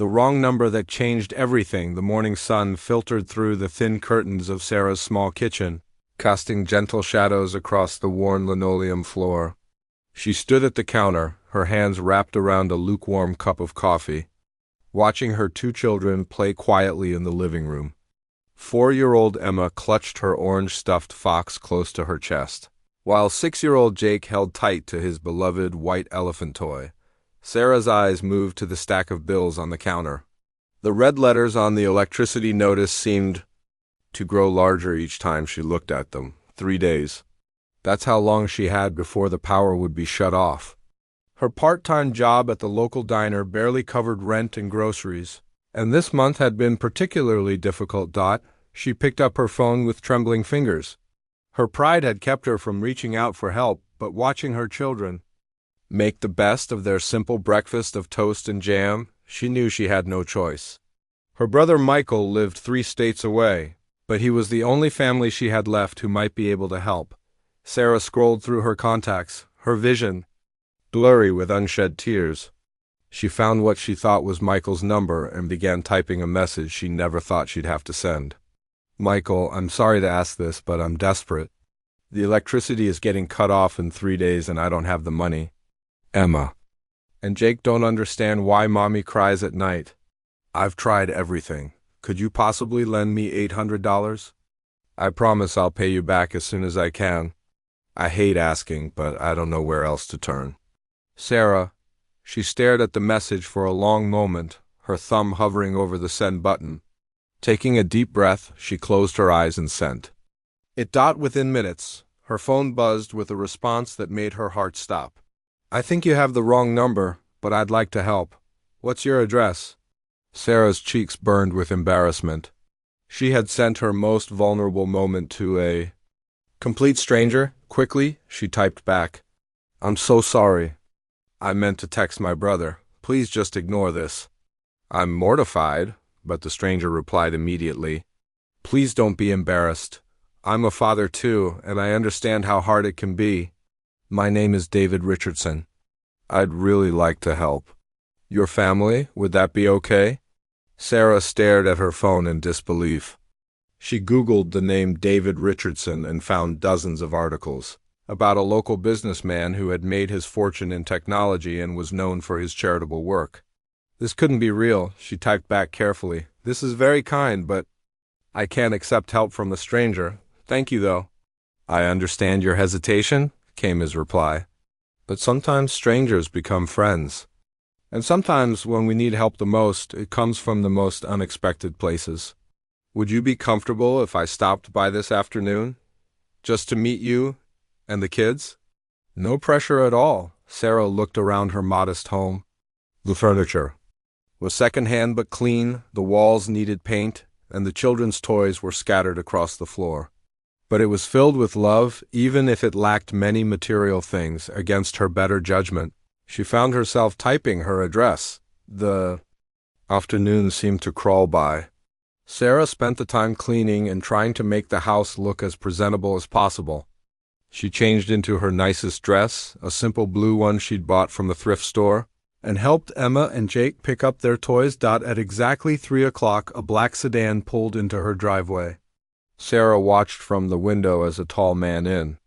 The wrong number that changed everything. The morning sun filtered through the thin curtains of Sarah's small kitchen, casting gentle shadows across the worn linoleum floor. She stood at the counter, her hands wrapped around a lukewarm cup of coffee, watching her two children play quietly in the living room. 4-year-old Emma clutched her orange stuffed fox close to her chest, while 6-year-old Jake held tight to his beloved white elephant toy. Sarah's eyes moved to the stack of bills on the counter. The red letters on the electricity notice seemed to grow larger each time she looked at them. 3 days. That's how long she had before the power would be shut off. Her part-time job at the local diner barely covered rent and groceries, and this month had been particularly difficult. She picked up her phone with trembling fingers. Her pride had kept her from reaching out for help, but watching her children make the best of their simple breakfast of toast and jam, she knew she had no choice. Her brother Michael lived 3 states away, but he was the only family she had left who might be able to help. Sarah scrolled through her contacts, her vision blurry with unshed tears. She found what she thought was Michael's number and began typing a message she never thought she'd have to send. Michael, I'm sorry to ask this, but I'm desperate. The electricity is getting cut off in 3 days and I don't have the money. Emma. And Jake don't understand why mommy cries at night. I've tried everything. Could you possibly lend me $800? I promise I'll pay you back as soon as I can. I hate asking, but I don't know where else to turn. Sarah. She stared at the message for a long moment, her thumb hovering over the send button. Taking a deep breath, she closed her eyes and sent. Within minutes, her phone buzzed with a response that made her heart stop. I think you have the wrong number, but I'd like to help. What's your address? Sarah's cheeks burned with embarrassment. She had sent her most vulnerable moment to a complete stranger. Quickly, she typed back. I'm so sorry. I meant to text my brother. Please just ignore this. I'm mortified, but the stranger replied immediately. Please don't be embarrassed. I'm a father too, and I understand how hard it can be. My name is David Richardson. I'd really like to help. Your family, would that be okay? Sarah stared at her phone in disbelief. She Googled the name David Richardson and found dozens of articles about a local businessman who had made his fortune in technology and was known for his charitable work. This couldn't be real, she typed back carefully. This is very kind, but I can't accept help from a stranger. Thank you, though. I understand your hesitation, came his reply. But sometimes strangers become friends. And sometimes when we need help the most, it comes from the most unexpected places. Would you be comfortable if I stopped by this afternoon? Just to meet you and the kids? No pressure at all. Sarah looked around her modest home. The furniture was second-hand but clean, the walls needed paint, and the children's toys were scattered across the floor. But it was filled with love, even if it lacked many material things. Against her better judgment, she found herself typing her address. The afternoon seemed to crawl by. Sarah spent the time cleaning and trying to make the house look as presentable as possible. She changed into her nicest dress, a simple blue one she'd bought from the thrift store, and helped Emma and Jake pick up their toys. At exactly 3 o'clock, a black sedan pulled into her driveway. Sarah watched from the window as a tall man in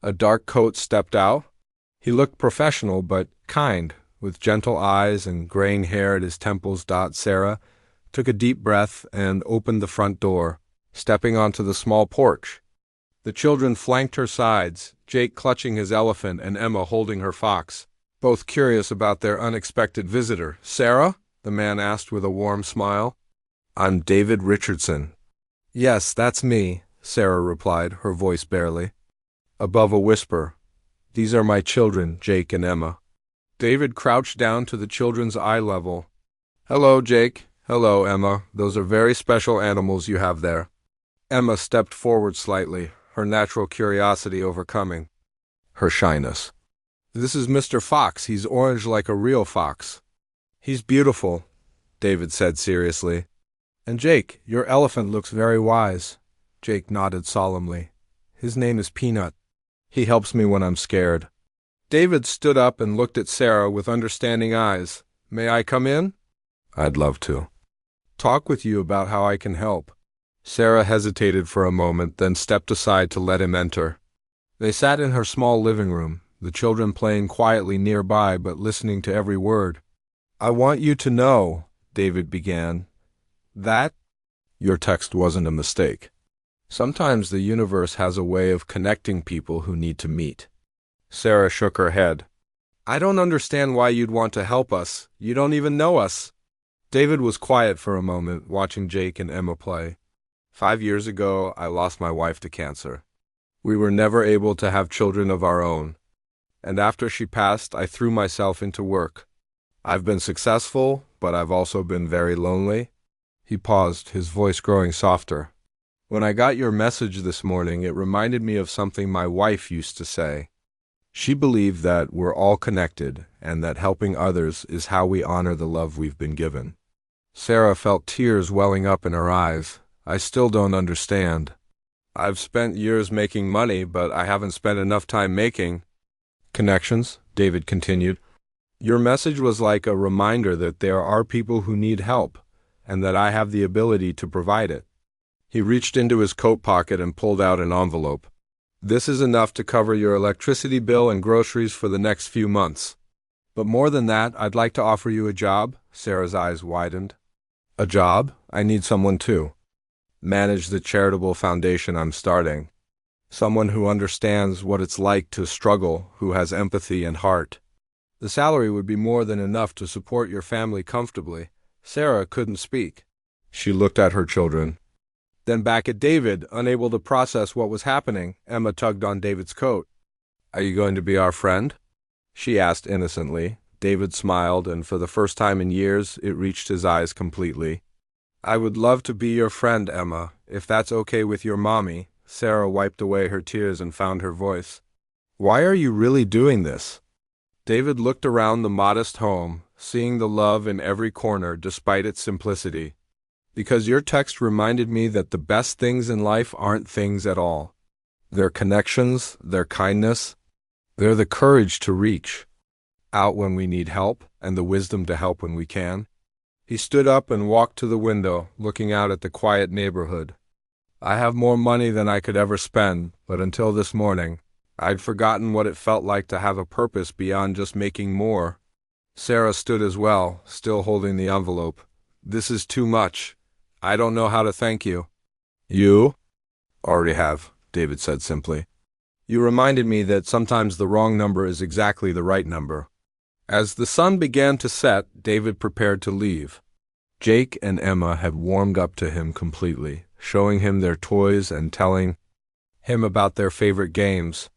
a dark coat stepped out. He looked professional but kind, with gentle eyes and graying hair at his temples. Sarah took a deep breath and opened the front door, stepping onto the small porch. The children flanked her sides, Jake clutching his elephant and Emma holding her fox, both curious about their unexpected visitor. Sarah? The man asked with a warm smile. I'm David Richardson. Yes, that's me, Sarah replied, her voice barely above a whisper. These are my children, Jake and Emma. David crouched down to the children's eye level. Hello, Jake. Hello, Emma. Those are very special animals you have there. Emma stepped forward slightly, her natural curiosity overcoming her shyness. This is Mr. Fox. He's orange like a real fox. He's beautiful, David said seriously. And Jake, your elephant looks very wise. Jake nodded solemnly. His name is Peanut. He helps me when I'm scared. David stood up and looked at Sarah with understanding eyes. May I come in? I'd love to talk with you about how I can help. Sarah hesitated for a moment, then stepped aside to let him enter. They sat in her small living room, the children playing quietly nearby but listening to every word. I want you to know, David began, that your text wasn't a mistake. Sometimes the universe has a way of connecting people who need to meet. Sarah shook her head. I don't understand why you'd want to help us. You don't even know us. David was quiet for a moment, watching Jake and Emma play. 5 years ago, I lost my wife to cancer. We were never able to have children of our own. And after she passed, I threw myself into work. I've been successful, but I've also been very lonely. He paused, his voice growing softer. When I got your message this morning, it reminded me of something my wife used to say. She believed that we're all connected and that helping others is how we honor the love we've been given. Sarah felt tears welling up in her eyes. I still don't understand. I've spent years making money, but I haven't spent enough time making connections, David continued. Your message was like a reminder that there are people who need help and that I have the ability to provide it. He reached into his coat pocket and pulled out an envelope. This is enough to cover your electricity bill and groceries for the next few months. But more than that, I'd like to offer you a job. Sarah's eyes widened. A job? I need someone too. Manage the charitable foundation I'm starting. Someone who understands what it's like to struggle, who has empathy and heart. The salary would be more than enough to support your family comfortably. Sarah couldn't speak. She looked at her children. Then back at David, unable to process what was happening, Emma tugged on David's coat. Are you going to be our friend? She asked innocently. David smiled, and for the first time in years, it reached his eyes completely. I would love to be your friend, Emma, if that's okay with your mommy. Sarah wiped away her tears and found her voice. Why are you really doing this? David looked around the modest home, seeing the love in every corner despite its simplicity. Because your text reminded me that the best things in life aren't things at all. They're connections, they're kindness, they're the courage to reach out when we need help and the wisdom to help when we can. He stood up and walked to the window, looking out at the quiet neighborhood. I have more money than I could ever spend, but until this morning, I'd forgotten what it felt like to have a purpose beyond just making more. Sarah stood as well, still holding the envelope. This is too much. I don't know how to thank you. You? Already have, David said simply. You reminded me that sometimes the wrong number is exactly the right number. As the sun began to set, David prepared to leave. Jake and Emma had warmed up to him completely, showing him their toys and telling him about their favorite games.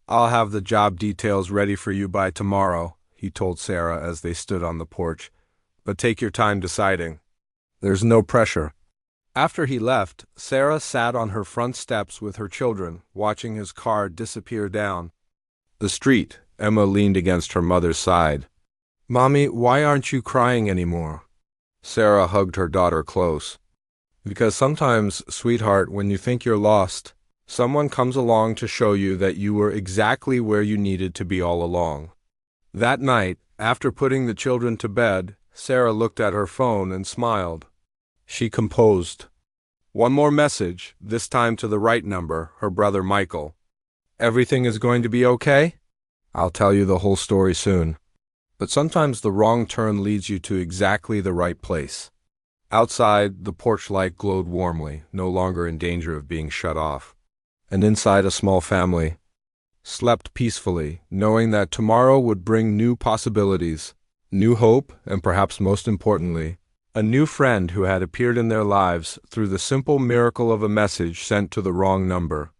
I'll have the job details ready for you by tomorrow, he told Sarah as they stood on the porch. But take your time deciding. There's no pressure. After he left, Sarah sat on her front steps with her children, watching his car disappear down the street. Emma leaned against her mother's side. Mommy, why aren't you crying anymore? Sarah hugged her daughter close. Because sometimes, sweetheart, when you think you're lost, someone comes along to show you that you were exactly where you needed to be all along. That night, after putting the children to bed, Sarah looked at her phone and smiled. She composed. One more message, this time to the right number, her brother Michael. Everything is going to be okay? I'll tell you the whole story soon. But sometimes the wrong turn leads you to exactly the right place. Outside, the porch light glowed warmly, no longer in danger of being shut off. And inside, a small family slept peacefully, knowing that tomorrow would bring new possibilities, new hope, and perhaps most importantly, a new friend who had appeared in their lives through the simple miracle of a message sent to the wrong number.